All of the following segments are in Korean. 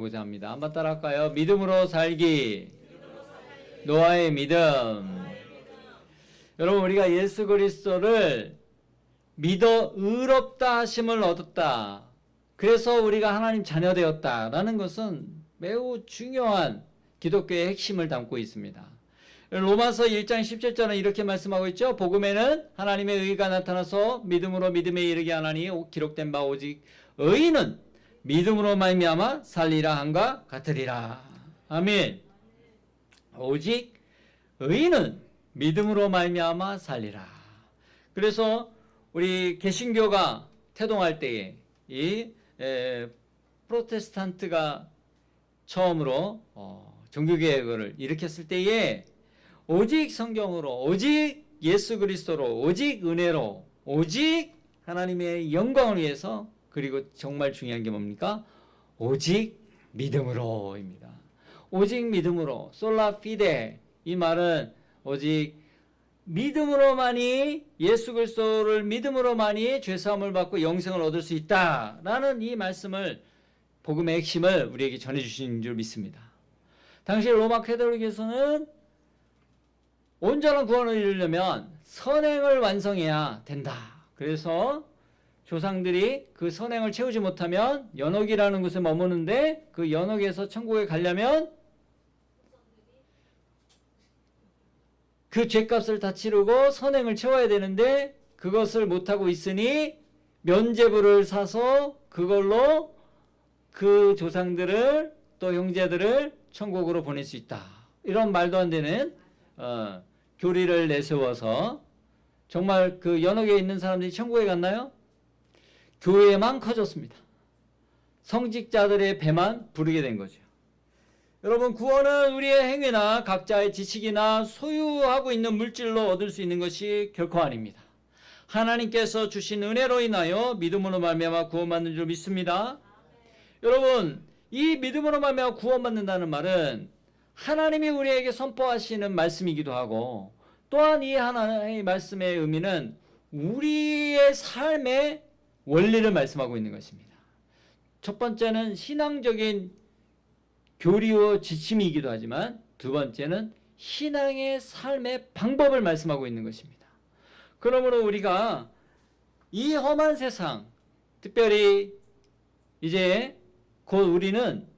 보자 합니다. 한번 따라할까요? 믿음으로 살기. 노아의 믿음. 여러분, 우리가 예수 그리스도를 믿어 의롭다 하심을 얻었다. 그래서 우리가 하나님 자녀 되었다라는 것은 매우 중요한 기독교의 핵심을 담고 있습니다. 로마서 1장 17절은 이렇게 말씀하고 있죠. 복음에는 하나님의 의가 나타나서 믿음으로 믿음에 이르게 하나니 기록된 바 오직 의인은 믿음으로 말미암아 살리라 함과 같으리라. 아멘. 오직 의인은 믿음으로 말미암아 살리라. 그래서 우리 개신교가 태동할 때에 이 프로테스탄트가 처음으로 종교개혁을 일으켰을 때에 오직 성경으로, 오직 예수 그리스도로, 오직 은혜로, 오직 하나님의 영광을 위해서, 그리고 정말 중요한 게 뭡니까? 오직 믿음으로입니다. 오직 믿음으로, 솔라 피데. 이 말은 오직 믿음으로만이, 예수 그리스도를 믿음으로만이 죄사함을 받고 영생을 얻을 수 있다라는 이 말씀을, 복음의 핵심을 우리에게 전해주신 줄 믿습니다. 당시 로마 카톨릭에서는 온전한 구원을 이루려면 선행을 완성해야 된다. 그래서 조상들이 그 선행을 채우지 못하면 연옥이라는 곳에 머무는데, 그 연옥에서 천국에 가려면 그 죄값을 다 치르고 선행을 채워야 되는데, 그것을 못하고 있으니 면죄부를 사서 그걸로 그 조상들을, 또 형제들을 천국으로 보낼 수 있다. 이런 말도 안 되는 교리를 내세워서 정말 그 연옥에 있는 사람들이 천국에 갔나요? 교회만 커졌습니다. 성직자들의 배만 부르게 된 거죠. 여러분, 구원은 우리의 행위나 각자의 지식이나 소유하고 있는 물질로 얻을 수 있는 것이 결코 아닙니다. 하나님께서 주신 은혜로 인하여 믿음으로 말미암아 구원받는 줄 믿습니다. 여러분, 이 믿음으로 말미암아 구원받는다는 말은 하나님이 우리에게 선포하시는 말씀이기도 하고, 또한 이 하나님의 말씀의 의미는 우리의 삶의 원리를 말씀하고 있는 것입니다. 첫 번째는 신앙적인 교리와 지침이기도 하지만, 두 번째는 신앙의 삶의 방법을 말씀하고 있는 것입니다. 그러므로 우리가 이 험한 세상, 특별히 이제 곧 우리는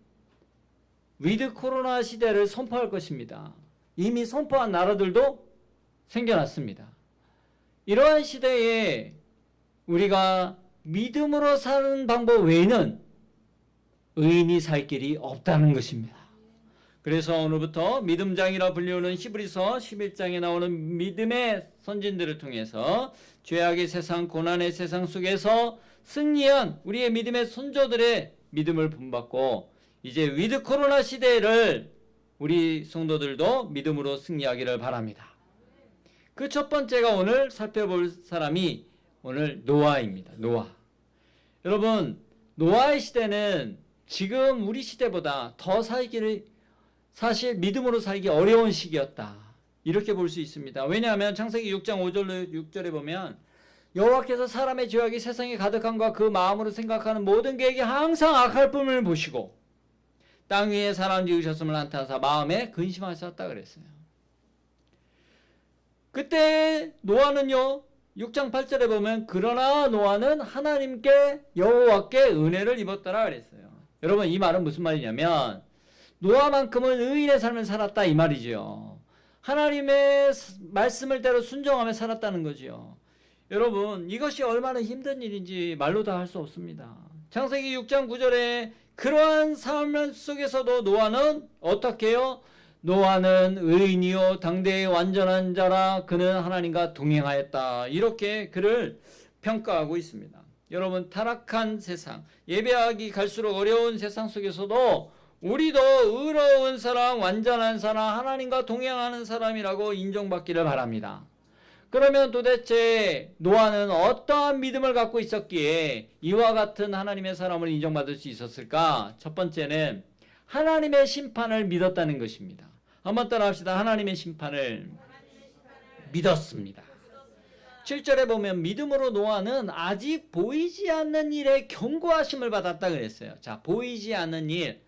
위드 코로나 시대를 선포할 것입니다. 이미 선포한 나라들도 생겨났습니다. 이러한 시대에 우리가 믿음으로 사는 방법 외에는 의인이 살 길이 없다는 것입니다. 그래서 오늘부터 믿음장이라 불리우는 히브리서 11장에 나오는 믿음의 선진들을 통해서 죄악의 세상, 고난의 세상 속에서 승리한 우리의 믿음의 선조들의 믿음을 본받고, 이제 위드 코로나 시대를 우리 성도들도 믿음으로 승리하기를 바랍니다. 그 첫 번째가 오늘 살펴볼 사람이 오늘 노아입니다. 노아. 여러분, 노아의 시대는 지금 우리 시대보다 더 살기를, 사실 믿음으로 살기 어려운 시기였다. 이렇게 볼 수 있습니다. 왜냐하면 창세기 6장 5절 6절에 보면 여호와께서 사람의 죄악이 세상에 가득함과 그 마음으로 생각하는 모든 계획이 항상 악할 뿐을 보시고 땅 위에 사람 지으셨음을 나타나사 마음에 근심하셨다 그랬어요. 그때 노아는요, 6장 8절에 보면 그러나 노아는 하나님께 여호와께 은혜를 입었더라 그랬어요. 여러분, 이 말은 무슨 말이냐면 노아만큼은 의인의 삶을 살았다 이 말이죠. 하나님의 말씀을 대로 순종하며 살았다는 거죠. 여러분, 이것이 얼마나 힘든 일인지 말로 다 할 수 없습니다. 창세기 6장 9절에 그러한 삶 속에서도 노아는 어떻게 해요? 노아는 의인이요 당대의 완전한 자라 그는 하나님과 동행하였다. 이렇게 그를 평가하고 있습니다. 여러분, 타락한 세상, 예배하기 갈수록 어려운 세상 속에서도 우리도 의로운 사람, 완전한 사람, 하나님과 동행하는 사람이라고 인정받기를 바랍니다. 그러면 도대체 노아는 어떠한 믿음을 갖고 있었기에 이와 같은 하나님의 사람을 인정받을 수 있었을까? 첫 번째는 하나님의 심판을 믿었다는 것입니다. 한번 따라 합시다. 하나님의 심판을 믿었습니다. 7절에 보면 믿음으로 노아는 아직 보이지 않는 일에 경고하심을 받았다 그랬어요. 자, 보이지 않는 일.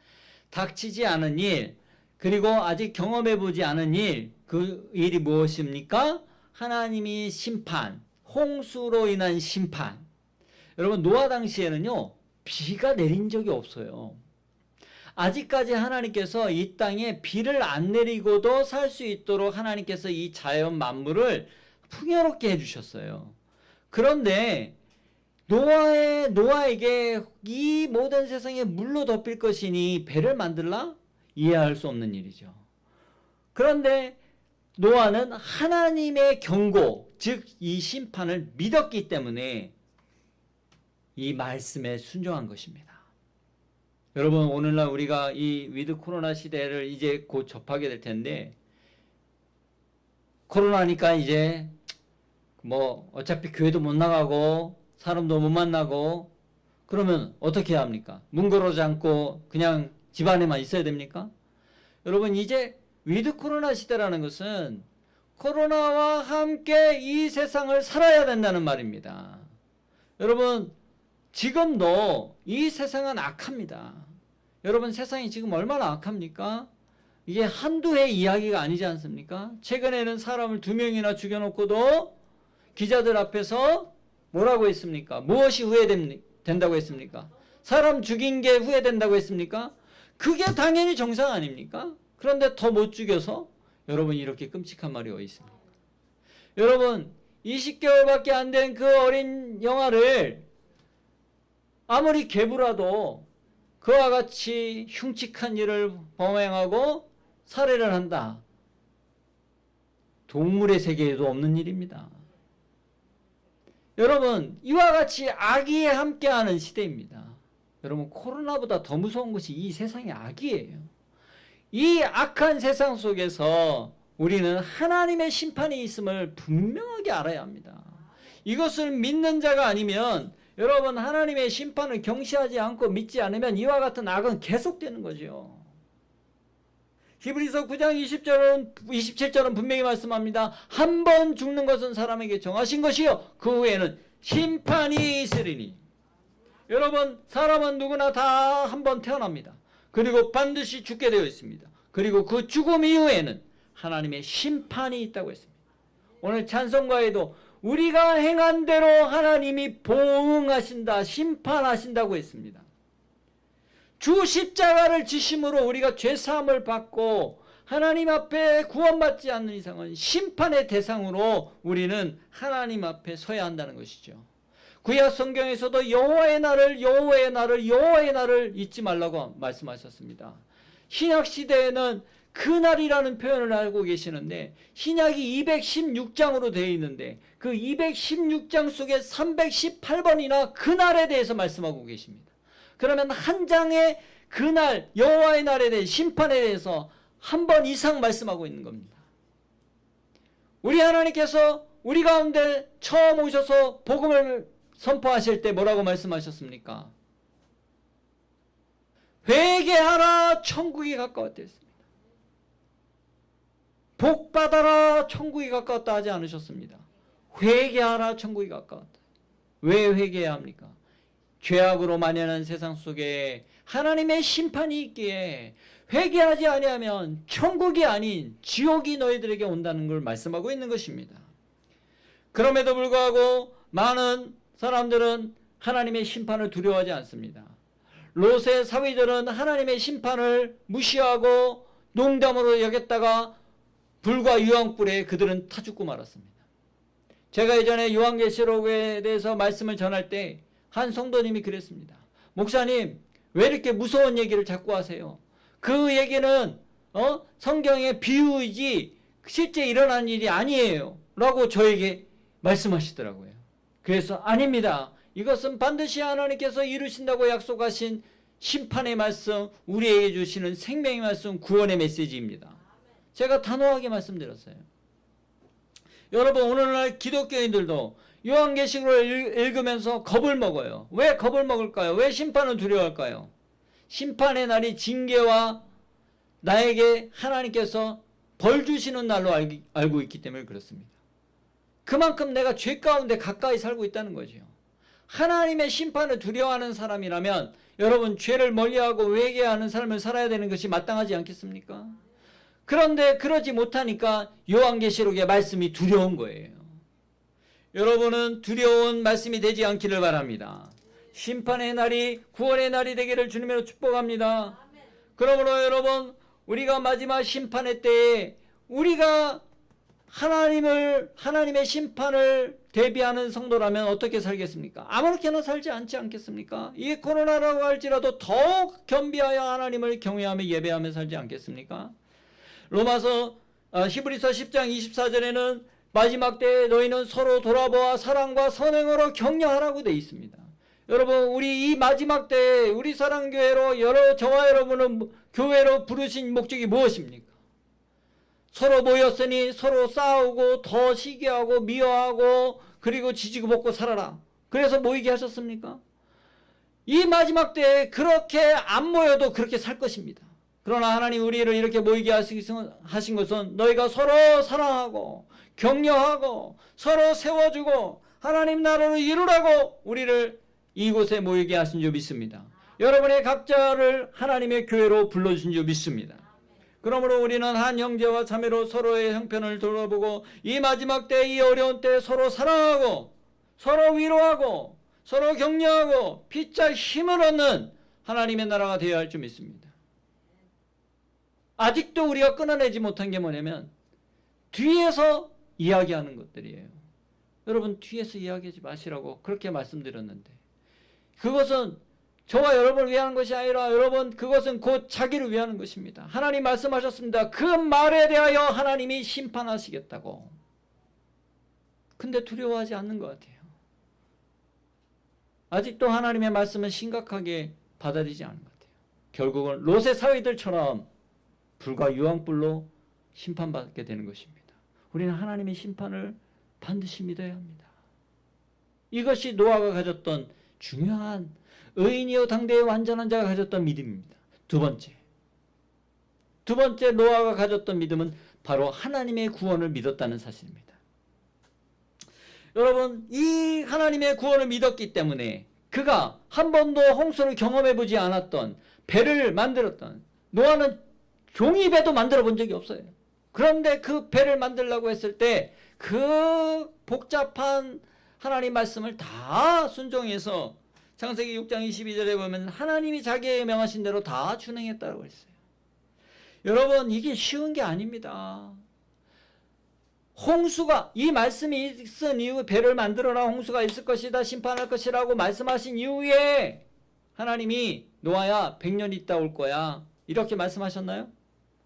닥치지 않은 일, 그리고 아직 경험해보지 않은 일, 그 일이 무엇입니까? 하나님이 심판, 홍수로 인한 심판. 여러분, 노아 당시에는요, 비가 내린 적이 없어요. 아직까지 하나님께서 이 땅에 비를 안 내리고도 살 수 있도록 하나님께서 이 자연 만물을 풍요롭게 해주셨어요. 그런데 노아에게 이 모든 세상에 물로 덮일 것이니 배를 만들라? 이해할 수 없는 일이죠. 그런데 노아는 하나님의 경고, 즉 이 심판을 믿었기 때문에 이 말씀에 순종한 것입니다. 여러분, 오늘날 우리가 이 위드 코로나 시대를 이제 곧 접하게 될 텐데, 코로나니까 이제 뭐 어차피 교회도 못 나가고 사람도 못 만나고, 그러면 어떻게 해야 합니까? 문 걸어 잠고 그냥 집 안에만 있어야 됩니까? 여러분, 이제 위드 코로나 시대라는 것은 코로나와 함께 이 세상을 살아야 된다는 말입니다. 여러분, 지금도 이 세상은 악합니다. 여러분, 세상이 지금 얼마나 악합니까? 이게 한두 해 이야기가 아니지 않습니까? 최근에는 사람을 2명이나 죽여놓고도 기자들 앞에서 뭐라고 했습니까? 무엇이 후회된다고 했습니까? 사람 죽인 게 후회된다고 했습니까? 그게 당연히 정상 아닙니까? 그런데 더 못 죽여서 여러분, 이렇게 끔찍한 말이 어디 있습니까? 여러분, 20개월밖에 안 된 그 어린 영아를 아무리 계부라도 그와 같이 흉측한 일을 범행하고 살해를 한다. 동물의 세계에도 없는 일입니다. 여러분, 이와 같이 악이 함께하는 시대입니다. 여러분, 코로나보다 더 무서운 것이 이 세상의 악이에요. 이 악한 세상 속에서 우리는 하나님의 심판이 있음을 분명하게 알아야 합니다. 이것을 믿는 자가 아니면 여러분, 하나님의 심판을 경시하지 않고 믿지 않으면 이와 같은 악은 계속되는 거죠. 히브리서 9장 27절은 분명히 말씀합니다. 한 번 죽는 것은 사람에게 정하신 것이요 그 후에는 심판이 있으리니. 여러분, 사람은 누구나 다 한 번 태어납니다. 그리고 반드시 죽게 되어 있습니다. 그리고 그 죽음 이후에는 하나님의 심판이 있다고 했습니다. 오늘 찬송가에도 우리가 행한 대로 하나님이 보응하신다, 심판하신다고 했습니다. 주 십자가를 지심으로 우리가 죄사함을 받고 하나님 앞에 구원받지 않는 이상은 심판의 대상으로 우리는 하나님 앞에 서야 한다는 것이죠. 구약 성경에서도 여호와의 날을 여호와의 날을 여호와의 날을 잊지 말라고 말씀하셨습니다. 신약 시대에는 그날이라는 표현을 알고 계시는데 신약이 216장으로 되어 있는데 그 216장 속에 318번이나 그날에 대해서 말씀하고 계십니다. 그러면 한 장의 그날 여호와의 날에 대해 심판에 대해서 한 번 이상 말씀하고 있는 겁니다. 우리 하나님께서 우리 가운데 처음 오셔서 복음을 선포하실 때 뭐라고 말씀하셨습니까? 회개하라, 천국이 가까웠다 했습니다. 복받아라, 천국이 가까웠다 하지 않으셨습니다. 회개하라, 천국이 가까웠다. 왜 회개해야 합니까? 죄악으로 만연한 세상 속에 하나님의 심판이 있기에 회개하지 아니하면 천국이 아닌 지옥이 너희들에게 온다는 걸 말씀하고 있는 것입니다. 그럼에도 불구하고 많은 사람들은 하나님의 심판을 두려워하지 않습니다. 롯의 사위들은 하나님의 심판을 무시하고 농담으로 여겼다가 불과 유황불에 그들은 타 죽고 말았습니다. 제가 예전에 요한계시록에 대해서 말씀을 전할 때 한 성도님이 그랬습니다. 목사님, 왜 이렇게 무서운 얘기를 자꾸 하세요? 그 얘기는 성경의 비유이지 실제 일어난 일이 아니에요 라고 저에게 말씀하시더라고요. 그래서 아닙니다. 이것은 반드시 하나님께서 이루신다고 약속하신 심판의 말씀, 우리에게 주시는 생명의 말씀, 구원의 메시지입니다. 제가 단호하게 말씀드렸어요. 여러분, 오늘날 기독교인들도 요한계시록을 읽으면서 겁을 먹어요. 왜 겁을 먹을까요? 왜 심판을 두려워할까요? 심판의 날이 징계와 나에게 하나님께서 벌 주시는 날로 알고 있기 때문에 그렇습니다. 그만큼 내가 죄 가운데 가까이 살고 있다는 거죠. 하나님의 심판을 두려워하는 사람이라면 여러분 죄를 멀리하고 회개하는 삶을 살아야 되는 것이 마땅하지 않겠습니까? 그런데 그러지 못하니까 요한계시록의 말씀이 두려운 거예요. 여러분은 두려운 말씀이 되지 않기를 바랍니다. 심판의 날이 구원의 날이 되기를 주님으로 축복합니다. 그러므로 여러분, 우리가 마지막 심판의 때에 우리가 하나님의 심판을 대비하는 성도라면 어떻게 살겠습니까? 아무렇게나 살지 않지 않겠습니까? 이 코로나라고 할지라도 더욱 겸비하여 하나님을 경외하며 예배하며 살지 않겠습니까? 히브리서 10장 24절에는 마지막 때에 너희는 서로 돌아보아 사랑과 선행으로 격려하라고 되어 있습니다. 여러분, 우리 이 마지막 때에 우리 사랑교회로 저와 여러분은 교회로 부르신 목적이 무엇입니까? 서로 모였으니 서로 싸우고 더 시기하고 미워하고 그리고 지지고 볶고 살아라. 그래서 모이게 하셨습니까? 이 마지막 때에 그렇게 안 모여도 그렇게 살 것입니다. 그러나 하나님 우리를 이렇게 모이게 하신 것은 너희가 서로 사랑하고 격려하고 서로 세워주고 하나님 나라를 이루라고 우리를 이곳에 모이게 하신 줄 믿습니다. 여러분의 각자를 하나님의 교회로 불러주신 줄 믿습니다. 그러므로 우리는 한 형제와 자매로 서로의 형편을 돌아보고 이 마지막 때, 이 어려운 때 서로 사랑하고 서로 위로하고 서로 격려하고 피차 힘을 얻는 하나님의 나라가 되어야 할 줄 믿습니다. 아직도 우리가 끊어내지 못한 게 뭐냐면 뒤에서 이야기하는 것들이에요. 여러분, 뒤에서 이야기하지 마시라고 그렇게 말씀드렸는데 그것은 저와 여러분을 위한 것이 아니라 여러분, 그것은 곧 자기를 위하는 것입니다. 하나님 말씀하셨습니다. 그 말에 대하여 하나님이 심판하시겠다고. 근데 두려워하지 않는 것 같아요. 아직도 하나님의 말씀은 심각하게 받아들이지 않는 것 같아요. 결국은 롯의 사위들처럼 불과 유황불로 심판받게 되는 것입니다. 우리는 하나님의 심판을 반드시 믿어야 합니다. 이것이 노아가 가졌던 중요한 의인이요 당대의 완전한 자가 가졌던 믿음입니다. 두 번째 노아가 가졌던 믿음은 바로 하나님의 구원을 믿었다는 사실입니다. 여러분, 이 하나님의 구원을 믿었기 때문에 그가 한 번도 홍수를 경험해 보지 않았던 배를 만들었던, 노아는 종이배도 만들어 본 적이 없어요. 그런데 그 배를 만들려고 했을 때 그 복잡한 하나님 말씀을 다 순종해서 창세기 6장 22절에 보면 하나님이 자기의 명하신 대로 다 준행했다고 했어요. 여러분, 이게 쉬운 게 아닙니다. 홍수가, 이 말씀이 있은 이후 배를 만들어라, 홍수가 있을 것이다, 심판할 것이라고 말씀하신 이후에 하나님이 노아야 100년 있다 올 거야 이렇게 말씀하셨나요?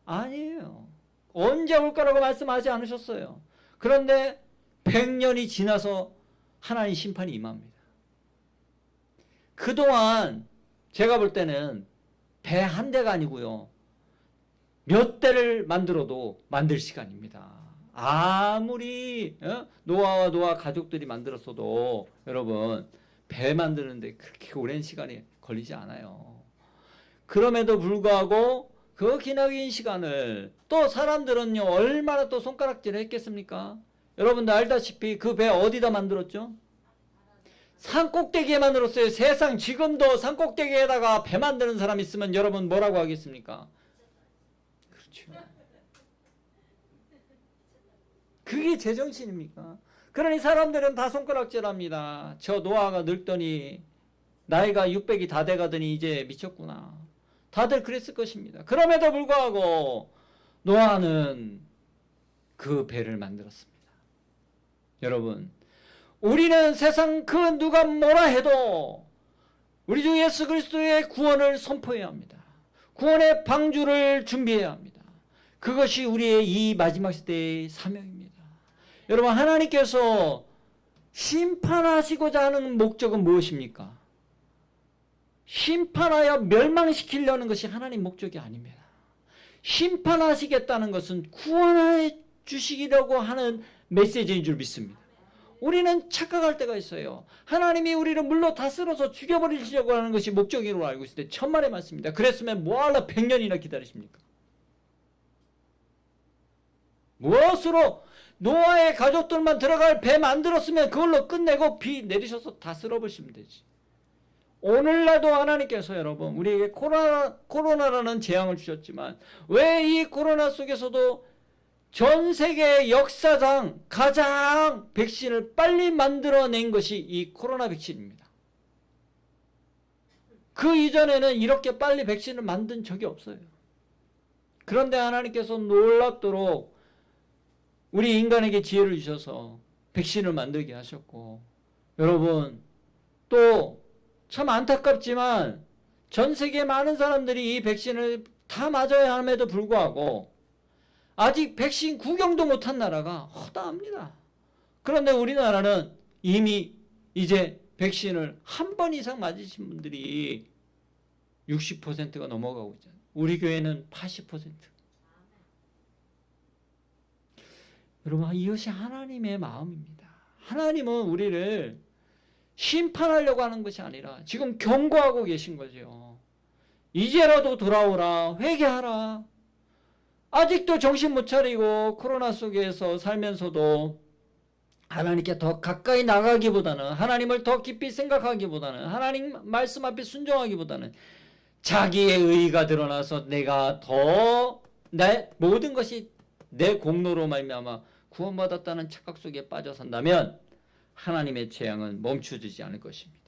아니에요. 언제 올 거라고 말씀하지 않으셨어요. 그런데 100년이 지나서 하나님 심판이 임합니다. 그동안 제가 볼 때는 배 한 대가 아니고요, 몇 대를 만들어도 만들 시간입니다. 아무리 노아와 노아 가족들이 만들었어도 여러분, 배 만드는데 그렇게 오랜 시간이 걸리지 않아요. 그럼에도 불구하고 그 기나긴 시간을 또 사람들은요 얼마나 또 손가락질을 했겠습니까? 여러분들 알다시피 그 배 어디다 만들었죠? 산꼭대기에 만들었어요. 세상 지금도 산꼭대기에다가 배 만드는 사람 있으면 여러분 뭐라고 하겠습니까? 그렇죠. 그게 제정신입니까? 그러니 사람들은 다 손가락질합니다. 저 노아가 늙더니 나이가 600이 다 돼가더니 이제 미쳤구나. 다들 그랬을 것입니다. 그럼에도 불구하고 노아는 그 배를 만들었습니다. 여러분, 우리는 세상 그 누가 뭐라 해도 우리 주 예수 그리스도의 구원을 선포해야 합니다. 구원의 방주를 준비해야 합니다. 그것이 우리의 이 마지막 시대의 사명입니다. 여러분, 하나님께서 심판하시고자 하는 목적은 무엇입니까? 심판하여 멸망시키려는 것이 하나님 목적이 아닙니다. 심판하시겠다는 것은 구원해 주시려고 하는 메시지인 줄 믿습니다. 우리는 착각할 때가 있어요. 하나님이 우리를 물로 다 쓸어서 죽여버리려고 하는 것이 목적으로 알고 있을 때 천만의 말씀입니다. 그랬으면 뭐하러 100년이나 기다리십니까? 무엇으로? 노아의 가족들만 들어갈 배 만들었으면 그걸로 끝내고 비 내리셔서 다 쓸어버리시면 되지. 오늘날도 하나님께서 여러분 우리에게 코로나라는 재앙을 주셨지만 왜 이 코로나 속에서도 전 세계 역사상 가장 백신을 빨리 만들어낸 것이 이 코로나 백신입니다. 그 이전에는 이렇게 빨리 백신을 만든 적이 없어요. 그런데 하나님께서 놀랍도록 우리 인간에게 지혜를 주셔서 백신을 만들게 하셨고, 여러분 또 참 안타깝지만 전 세계 많은 사람들이 이 백신을 다 맞아야 함에도 불구하고 아직 백신 구경도 못한 나라가 허다합니다. 그런데 우리나라는 이미 이제 백신을 한 번 이상 맞으신 분들이 60%가 넘어가고 있잖아요. 우리 교회는 80%. 여러분, 이것이 하나님의 마음입니다. 하나님은 우리를 심판하려고 하는 것이 아니라 지금 경고하고 계신 거죠. 이제라도 돌아오라, 회개하라. 아직도 정신 못 차리고 코로나 속에서 살면서도 하나님께 더 가까이 나가기보다는, 하나님을 더 깊이 생각하기보다는, 하나님 말씀 앞에 순종하기보다는 자기의 의의가 드러나서 내가 더 내 모든 것이 내 공로로 말미암아 구원받았다는 착각 속에 빠져 산다면 하나님의 재앙은 멈추지 않을 것입니다.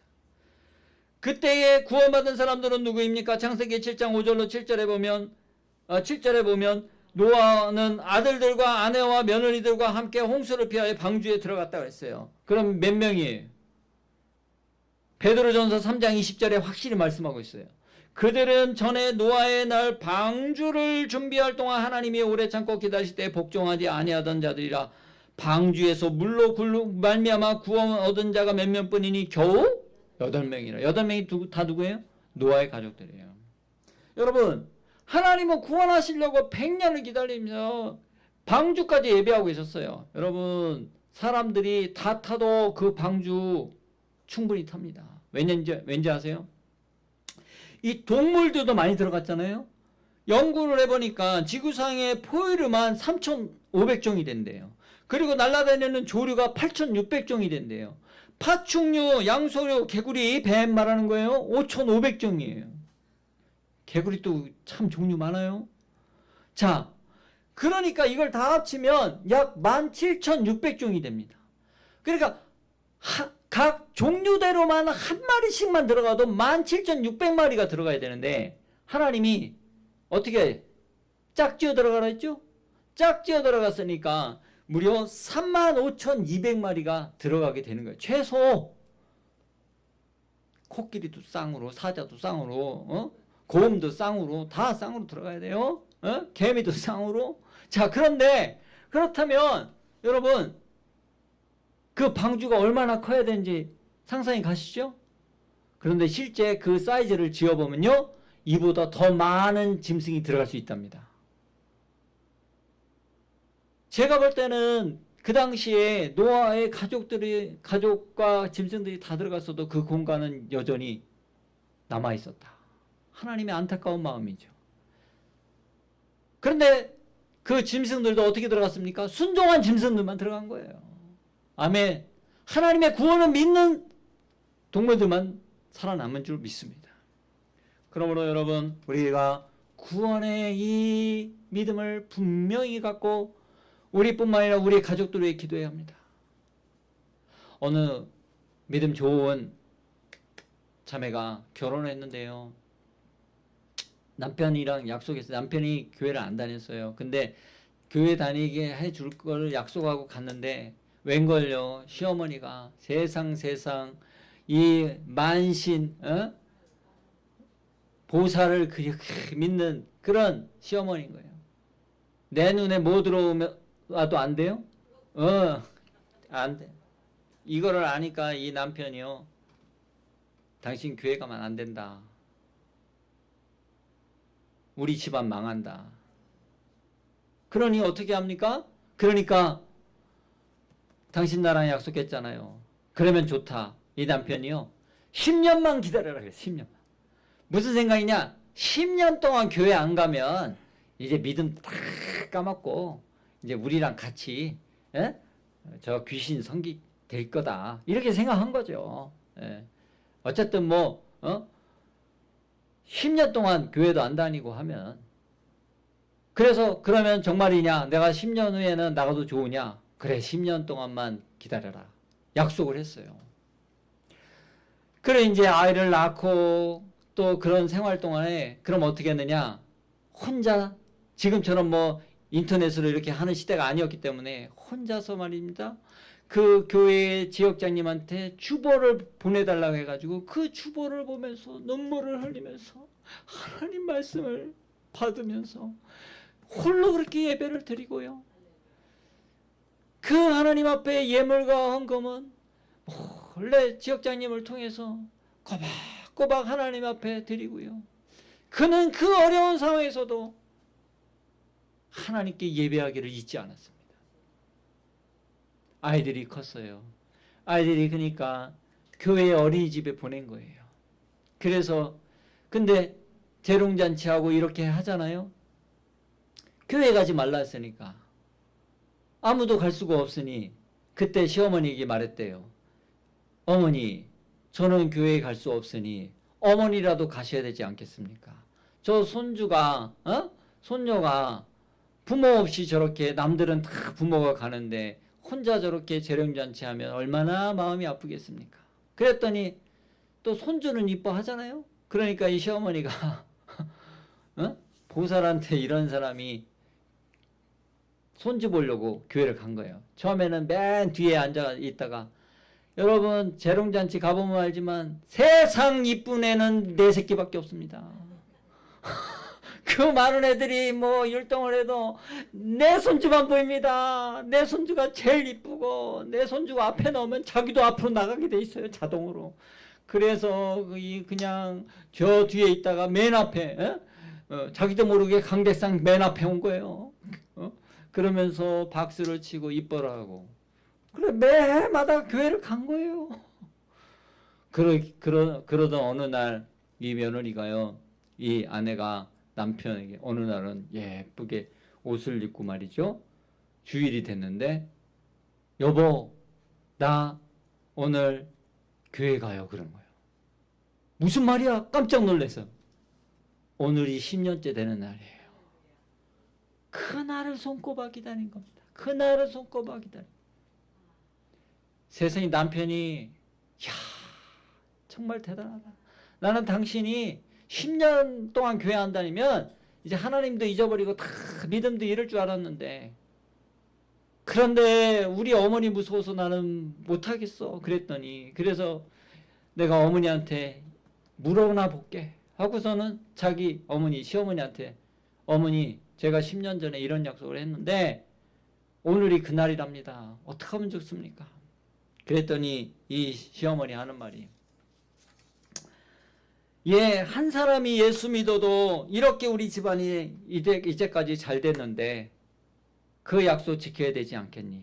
그때에 구원받은 사람들은 누구입니까? 창세기 7장 5절로 7절에 보면 노아는 아들들과 아내와 며느리들과 함께 홍수를 피하여 방주에 들어갔다고 했어요. 그럼 몇 명이에요? 베드로전서 3장 20절에 확실히 말씀하고 있어요. 그들은 전에 노아의 날 방주를 준비할 동안 하나님이 오래 참고 기다리실 때 복종하지 아니하던 자들이라. 방주에서 물로 말미암아 구원 얻은 자가 몇 명뿐이니 겨우 8명이라. 8명이 다 누구예요? 노아의 가족들이에요. 여러분, 하나님은 구원하시려고 100년을 기다리며 방주까지 예배하고 계셨어요. 여러분, 사람들이 다 타도 그 방주 충분히 탑니다. 왠지 아세요? 이 동물들도 많이 들어갔잖아요. 연구를 해보니까 지구상의 포유류만 3,500종이 된대요. 그리고 날아다니는 조류가 8,600종이 된대요. 파충류, 양서류, 개구리, 뱀 말하는 거예요. 5,500종이에요. 개구리 또 참 종류 많아요. 자, 그러니까 이걸 다 합치면 약 17,600종이 됩니다. 그러니까 각 종류대로만 한 마리씩만 들어가도 17,600마리가 들어가야 되는데 하나님이 어떻게 짝지어 들어가라 했죠? 짝지어 들어갔으니까 무려 35,200마리가 들어가게 되는 거예요. 최소. 코끼리도 쌍으로, 사자도 쌍으로, 곰도 쌍으로, 다 쌍으로 들어가야 돼요. 개미도 쌍으로. 자, 그런데 그렇다면 여러분, 그 방주가 얼마나 커야 되는지 상상이 가시죠? 그런데 실제 그 사이즈를 지어보면요, 이보다 더 많은 짐승이 들어갈 수 있답니다. 제가 볼 때는 그 당시에 노아의 가족과 짐승들이 다 들어갔어도 그 공간은 여전히 남아 있었다. 하나님의 안타까운 마음이죠. 그런데 그 짐승들도 어떻게 들어갔습니까? 순종한 짐승들만 들어간 거예요. 아멘. 하나님의 구원을 믿는 동물들만 살아남은 줄 믿습니다. 그러므로 여러분, 우리가 구원의 이 믿음을 분명히 갖고 우리뿐만 아니라 우리 가족들 위해 기도해야 합니다. 어느 믿음 좋은 자매가 결혼했는데요, 남편이랑 약속해서, 남편이 교회를 안 다녔어요. 근데 교회 다니게 해줄 걸 약속하고 갔는데 웬걸요, 시어머니가 세상 이 만신 보살을 그렇게 믿는 그런 시어머니인 거예요. 내 눈에 뭐 들어와도 안 돼요? 안 돼. 이거를 아니까 이 남편이요, 당신 교회 가면 안 된다, 우리 집안 망한다. 그러니 어떻게 합니까? 그러니까 당신 나랑 약속했잖아요. 그러면 좋다. 이 남편이요, 10년만 기다려라 그래. 10년만. 무슨 생각이냐? 10년 동안 교회 안 가면 이제 믿음 다 까먹고 이제 우리랑 같이 예? 저 귀신 성기 될 거다 이렇게 생각한 거죠. 예. 어쨌든 뭐 10년 동안 교회도 안 다니고 하면 그래서 그러면 정말이냐? 내가 10년 후에는 나가도 좋으냐? 그래 10년 동안만 기다려라 약속을 했어요. 그래 이제 아이를 낳고 또 그런 생활 동안에 그럼 어떻게 했느냐? 혼자 지금처럼 뭐 인터넷으로 이렇게 하는 시대가 아니었기 때문에 혼자서 말입니다. 그 교회 지역장님한테 주보를 보내달라고 해가지고 그 주보를 보면서 눈물을 흘리면서 하나님 말씀을 받으면서 홀로 그렇게 예배를 드리고요. 그 하나님 앞에 예물과 헌금은 원래 지역장님을 통해서 꼬박꼬박 하나님 앞에 드리고요. 그는 그 어려운 상황에서도 하나님께 예배하기를 잊지 않았습니다. 아이들이 컸어요. 아이들이 그러니까 교회 어린이집에 보낸 거예요. 그래서 근데 재롱잔치하고 이렇게 하잖아요. 교회 가지 말라 했으니까 아무도 갈 수가 없으니 그때 시어머니에게 말했대요. 어머니, 저는 교회에 갈 수 없으니 어머니라도 가셔야 되지 않겠습니까? 저 손주가 손녀가 부모 없이 저렇게 남들은 다 부모가 가는데 혼자 저렇게 재롱잔치하면 얼마나 마음이 아프겠습니까? 그랬더니 또 손주는 이뻐하잖아요. 그러니까 이 시어머니가 보살한테 이런 사람이 손주 보려고 교회를 간 거예요. 처음에는 맨 뒤에 앉아 있다가 여러분 재롱잔치 가보면 알지만 세상 이쁜 애는 네 새끼밖에 없습니다. 그 많은 애들이 뭐 율동을 해도 내 손주만 보입니다. 내 손주가 제일 이쁘고 내 손주가 앞에 나오면 자기도 앞으로 나가게 돼 있어요. 자동으로. 그래서 그냥 저 뒤에 있다가 맨 앞에 자기도 모르게 강대상 맨 앞에 온 거예요. 그러면서 박수를 치고 이뻐라 하고 그래 매마다 교회를 간 거예요. 그러던 어느 날 이 며느리가요, 이 아내가 남편에게 어느 날은 예쁘게 옷을 입고 말이죠. 주일이 됐는데 여보 나 오늘 교회 가요 그런 거예요. 무슨 말이야? 깜짝 놀라서. 오늘이 10년째 되는 날이에요. 그날을 손꼽아 기다린 겁니다. 그날을 손꼽아 기다린. 세상에 남편이 야 정말 대단하다. 나는 당신이 10년 동안 교회 안 다니면 이제 하나님도 잊어버리고 다 믿음도 잃을 줄 알았는데 그런데 우리 어머니 무서워서 나는 못하겠어 그랬더니 그래서 내가 어머니한테 물어나 볼게 하고서는 자기 어머니 시어머니한테 어머니 제가 10년 전에 이런 약속을 했는데 오늘이 그날이랍니다. 어떻게 하면 좋습니까? 그랬더니 이 시어머니 하는 말이 한 사람이 예수 믿어도 이렇게 우리 집안이 이제까지 잘 됐는데 그 약속 지켜야 되지 않겠니?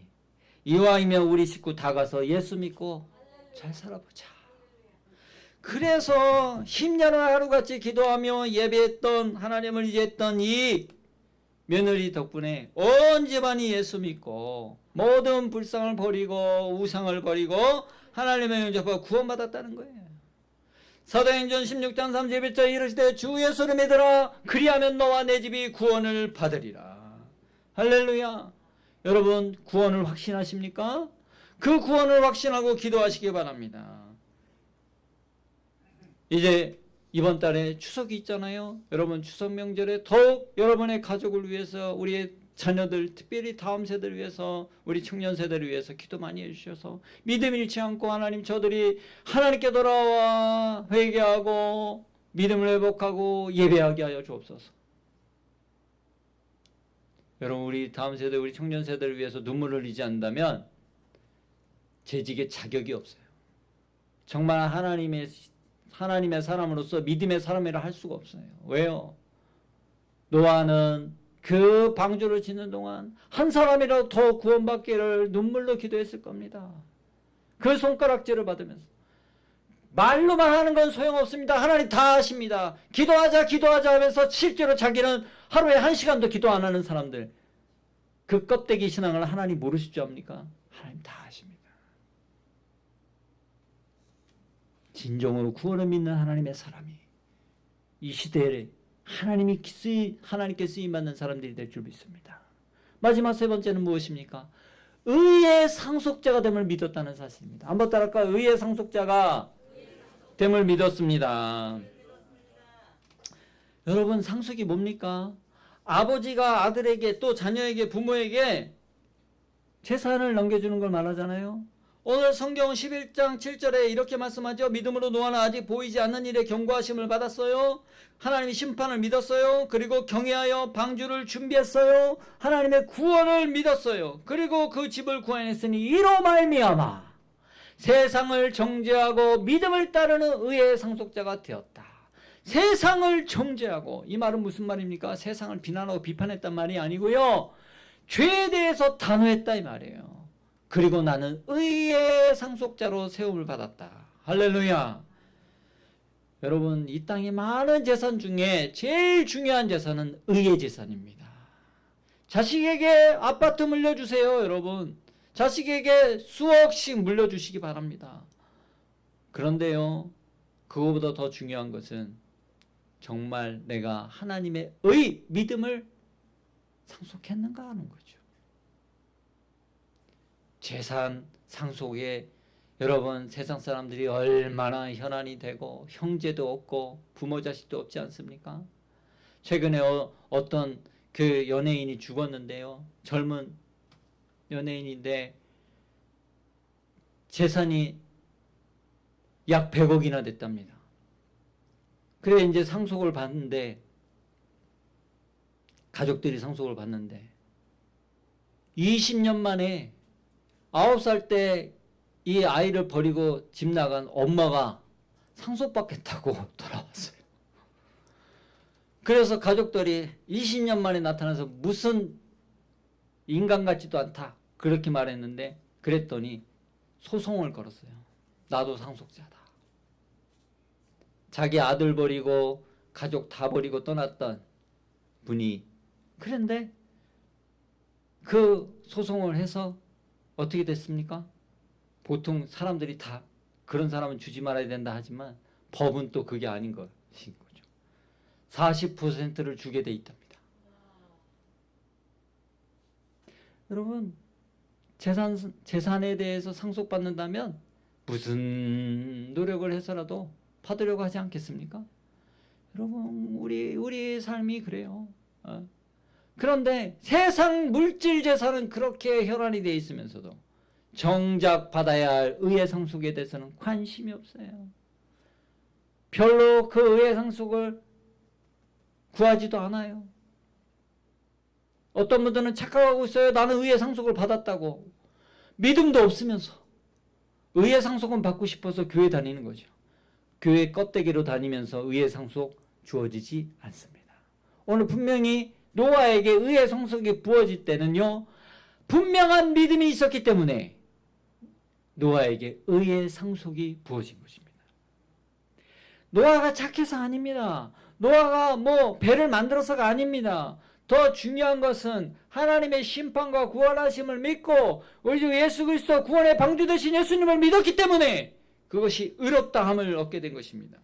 이왕이면 우리 식구 다 가서 예수 믿고 잘 살아보자. 그래서 10년을 하루같이 기도하며 예배했던 하나님을 의지했던 이 며느리 덕분에 온 집안이 예수 믿고 모든 불상을 버리고 우상을 버리고 하나님의 영접하고 구원받았다는 거예요. 사도행전 16장 31절 이르시되 주 예수를 믿으라 그리하면 너와 내 집이 구원을 받으리라. 할렐루야. 여러분 구원을 확신하십니까? 그 구원을 확신하고 기도하시기 바랍니다. 이제 이번 달에 추석이 있잖아요. 여러분 추석 명절에 더욱 여러분의 가족을 위해서 우리의 자녀들 특별히 다음 세대를 위해서 우리 청년 세대를 위해서 기도 많이 해주셔서 믿음 잃지 않고 하나님 저들이 하나님께 돌아와 회개하고 믿음을 회복하고 예배하게 하여 주옵소서. 여러분 우리 다음 세대 우리 청년 세대를 위해서 눈물을 흘리지 않는다면 재직의 자격이 없어요. 정말 하나님의 사람으로서 믿음의 사람이라 할 수가 없어요. 왜요? 노아는 그 방주를 짓는 동안 한 사람이라도 더 구원받기를 눈물로 기도했을 겁니다. 그 손가락질을 받으면서 말로만 하는 건 소용없습니다. 하나님 다 아십니다. 기도하자 하면서 실제로 자기는 하루에 1시간도 기도 안 하는 사람들 그 껍데기 신앙을 하나님 모르실 줄 압니까? 하나님 다 아십니다. 진정으로 구원을 믿는 하나님의 사람이 이 시대에 하나님께 쓰임받는 사람들이 될 줄 믿습니다. 마지막 세 번째는 무엇입니까? 의의 상속자가 됨을 믿었다는 사실입니다. 한번 따라할까요? 의의 상속자가 됨을 믿었습니다. 여러분, 상속이 뭡니까? 아버지가 아들에게, 또 자녀에게, 부모에게 재산을 넘겨주는 걸 말하잖아요. 오늘 성경 11장 7절에 이렇게 말씀하죠. 믿음으로 노아는 아직 보이지 않는 일에 경고하심을 받았어요. 하나님의 심판을 믿었어요. 그리고 경외하여 방주를 준비했어요. 하나님의 구원을 믿었어요. 그리고 그 집을 구원했으니 이로 말미암아 세상을 정죄하고 믿음을 따르는 의의 상속자가 되었다. 세상을 정죄하고, 이 말은 무슨 말입니까? 세상을 비난하고 비판했단 말이 아니고요, 죄에 대해서 단호했다 이 말이에요. 그리고 나는 의의 상속자로 세움을 받았다. 할렐루야. 여러분, 이 땅의 많은 재산 중에 제일 중요한 재산은 의의 재산입니다. 자식에게 아파트 물려주세요. 여러분, 자식에게 수억씩 물려주시기 바랍니다. 그런데요, 그거보다 더 중요한 것은 정말 내가 하나님의 믿음을 상속했는가 하는 거죠. 재산 상속에 여러분, 세상 사람들이 얼마나 현안이 되고 형제도 없고 부모 자식도 없지 않습니까? 최근에 어떤 그 연예인이 죽었는데요, 젊은 연예인인데 재산이 약 100억이나 됐답니다. 그래 이제 상속을 받는데, 가족들이 상속을 받는데 20년 만에 9살 때 이 아이를 버리고 집 나간 엄마가 상속받겠다고 돌아왔어요. 그래서 가족들이 20년 만에 나타나서 무슨 인간 같지도 않다 그렇게 말했는데, 그랬더니 소송을 걸었어요. 나도 상속자다. 자기 아들 버리고 가족 다 버리고 떠났던 분이, 그런데 그 소송을 해서 어떻게 됐습니까? 보통 사람들이 다 그런 사람은 주지 말아야 된다 하지만 법은 또 그게 아닌 것인 거죠. 40%를 주게 돼 있답니다. 여러분, 재산에 대해서 상속받는다면 무슨 노력을 해서라도 받으려고 하지 않겠습니까? 여러분, 우리 삶이 그래요. 그런데 세상 물질 재산은 그렇게 혈안이 되어 있으면서도 정작 받아야 할 의의 상속에 대해서는 관심이 없어요. 별로 그 의의 상속을 구하지도 않아요. 어떤 분들은 착각하고 있어요. 나는 의의 상속을 받았다고. 믿음도 없으면서 의의 상속은 받고 싶어서 교회 다니는 거죠. 교회 껍데기로 다니면서 의의 상속 주어지지 않습니다. 오늘 분명히 노아에게 의의 상속이 부어질 때는요, 분명한 믿음이 있었기 때문에 노아에게 의의 상속이 부어진 것입니다. 노아가 착해서 아닙니다. 노아가 배를 만들어서가 아닙니다. 더 중요한 것은 하나님의 심판과 구원하심을 믿고 우리 주 예수 그리스도 구원의 방주 되신 예수님을 믿었기 때문에 그것이 의롭다함을 얻게 된 것입니다.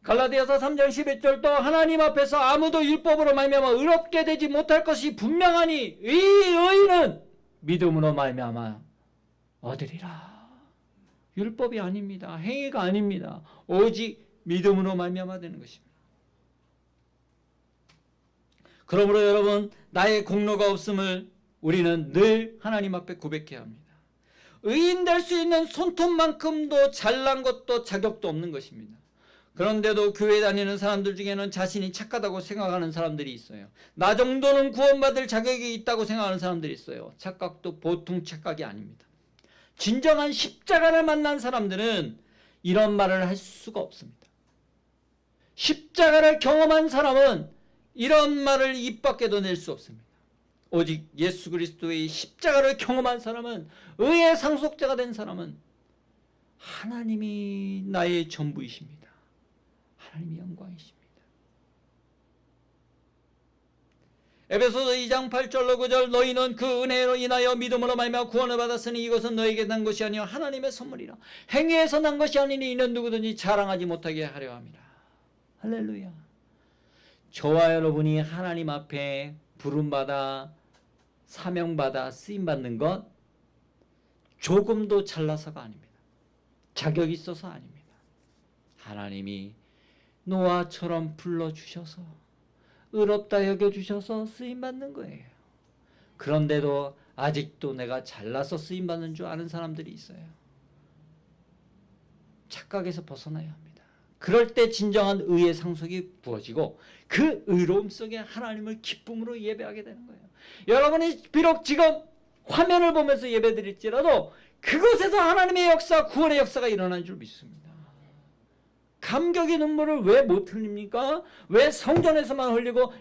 갈라디아서 3장 11절도 하나님 앞에서 아무도 율법으로 말미암아 의롭게 되지 못할 것이 분명하니 이 의는 믿음으로 말미암아 얻으리라. 율법이 아닙니다. 행위가 아닙니다. 오직 믿음으로 말미암아 되는 것입니다. 그러므로 여러분, 나의 공로가 없음을 우리는 늘 하나님 앞에 고백해야 합니다. 의인 될 수 있는 손톱만큼도 잘난 것도 자격도 없는 것입니다. 그런데도 교회 다니는 사람들 중에는 자신이 착하다고 생각하는 사람들이 있어요. 나 정도는 구원받을 자격이 있다고 생각하는 사람들이 있어요. 착각도 보통 착각이 아닙니다. 진정한 십자가를 만난 사람들은 이런 말을 할 수가 없습니다. 십자가를 경험한 사람은 이런 말을 입 밖에도 낼 수 없습니다. 오직 예수 그리스도의 십자가를 경험한 사람은, 의의 상속자가 된 사람은 하나님이 나의 전부이십니다. 하나님이 영광이십니다. 에베소서 2장 8절로 9절 너희는 그 은혜로 인하여 믿음으로 말미암아 구원을 받았으니 이것은 너에게 난 것이 아니요 하나님의 선물이라. 행위에서 난 것이 아니니 이는 누구든지 자랑하지 못하게 하려 함이라. 할렐루야. 저와 여러분이 하나님 앞에 부름받아 사명받아 쓰임받는 것 조금도 잘나서가 아닙니다. 자격이 있어서 아닙니다. 하나님이 노아처럼 불러주셔서 의롭다 여겨주셔서 쓰임받는 거예요. 그런데도 아직도 내가 잘나서 쓰임받는 줄 아는 사람들이 있어요. 착각에서 벗어나야 합니다. 그럴 때 진정한 의의 상속이 부어지고 그 의로움 속에 하나님을 기쁨으로 예배하게 되는 거예요. 여러분이 비록 지금 화면을 보면서 예배드릴지라도 그곳에서 하나님의 역사, 구원의 역사가 일어나는 줄 믿습니다. 감격의 눈물을 왜 못 흘립니까? 왜 성전에서만 흘리고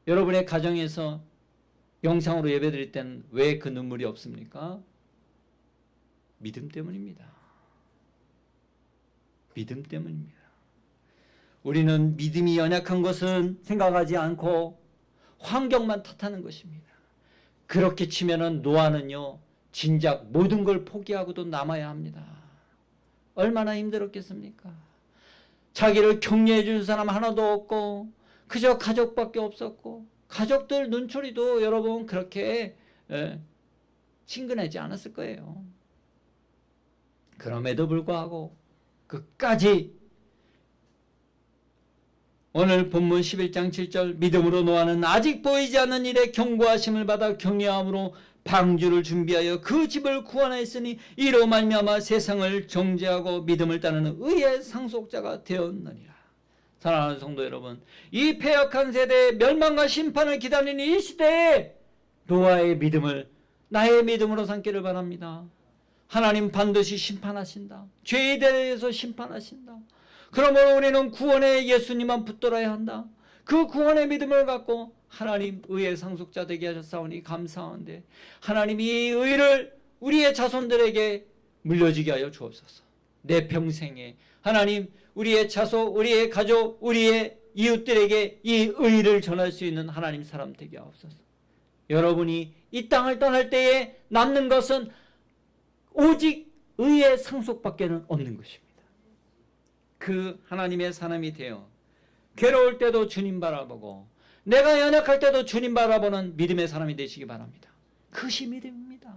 여러분의 가정에서 영상으로 예배드릴 때는 왜 그 눈물이 없습니까? 믿음 때문입니다. 믿음 때문입니다. 우리는 믿음이 연약한 것은 생각하지 않고 환경만 탓하는 것입니다. 그렇게 치면은 노아는요, 진작 모든 걸 포기하고도 남아야 합니다. 얼마나 힘들었겠습니까? 자기를 격려해 줄 사람 하나도 없고 그저 가족밖에 없었고 가족들 눈초리도 여러분 그렇게 친근하지 않았을 거예요. 그럼에도 불구하고 끝까지 오늘 본문 11장 7절 믿음으로 노아는 아직 보이지 않는 일에 경고하심을 받아 경외함으로 방주를 준비하여 그 집을 구원하였으니 이로 말미암아 세상을 정죄하고 믿음을 따르는 의의 상속자가 되었느니라. 사랑하는 성도 여러분, 이 패역한 세대의 멸망과 심판을 기다리는 이 시대에 노아의 믿음을 나의 믿음으로 삼기를 바랍니다. 하나님 반드시 심판하신다. 죄에 대해서 심판하신다. 그러므로 우리는 구원의 예수님만 붙들어야 한다. 그 구원의 믿음을 갖고 하나님 의의 상속자 되게 하셨사오니 감사한데 하나님이 이 의를 우리의 자손들에게 물려주게 하여 주옵소서. 내 평생에 하나님 우리의 자손, 우리의 가족, 우리의 이웃들에게 이 의를 전할 수 있는 하나님 사람 되게 하옵소서. 여러분이 이 땅을 떠날 때에 남는 것은 오직 의의 상속밖에는 없는 것입니다. 그 하나님의 사람이 되어 괴로울 때도 주님 바라보고 내가 연약할 때도 주님 바라보는 믿음의 사람이 되시기 바랍니다. 그것이 믿음입니다.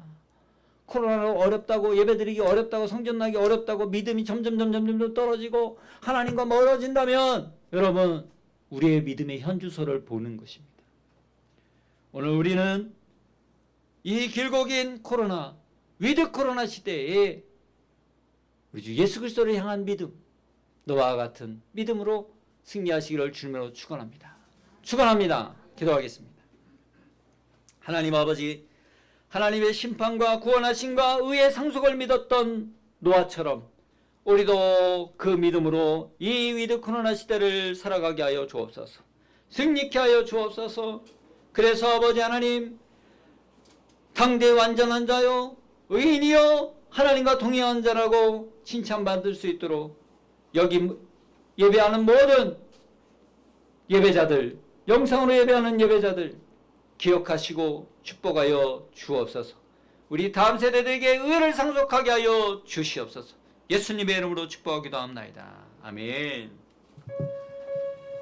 코로나로 어렵다고 예배드리기 어렵다고 성전 나기 어렵다고 믿음이 점점 떨어지고 하나님과 멀어진다면 여러분 우리의 믿음의 현주소를 보는 것입니다. 오늘 우리는 이 길고 긴 코로나 위드 코로나 시대에 우리 주 예수 그리스도를 향한 믿음 너와 같은 믿음으로 승리하시기를 주님으로 축원합니다. 축원합니다. 기도하겠습니다. 하나님 아버지, 하나님의 심판과 구원하심과 의의 상속을 믿었던 노아처럼 우리도 그 믿음으로 이 위드 코로나 시대를 살아가게 하여 주옵소서. 승리케 하여 주옵소서. 그래서 아버지 하나님, 당대 완전한 자요 의인이요 하나님과 동행한 자라고 칭찬받을 수 있도록 여기 예배하는 모든 예배자들, 영상으로 예배하는 예배자들 기억하시고 축복하여 주옵소서. 우리 다음 세대들에게 의를 상속하게 하여 주시옵소서. 예수님의 이름으로 축복하기도 합니다. 아멘.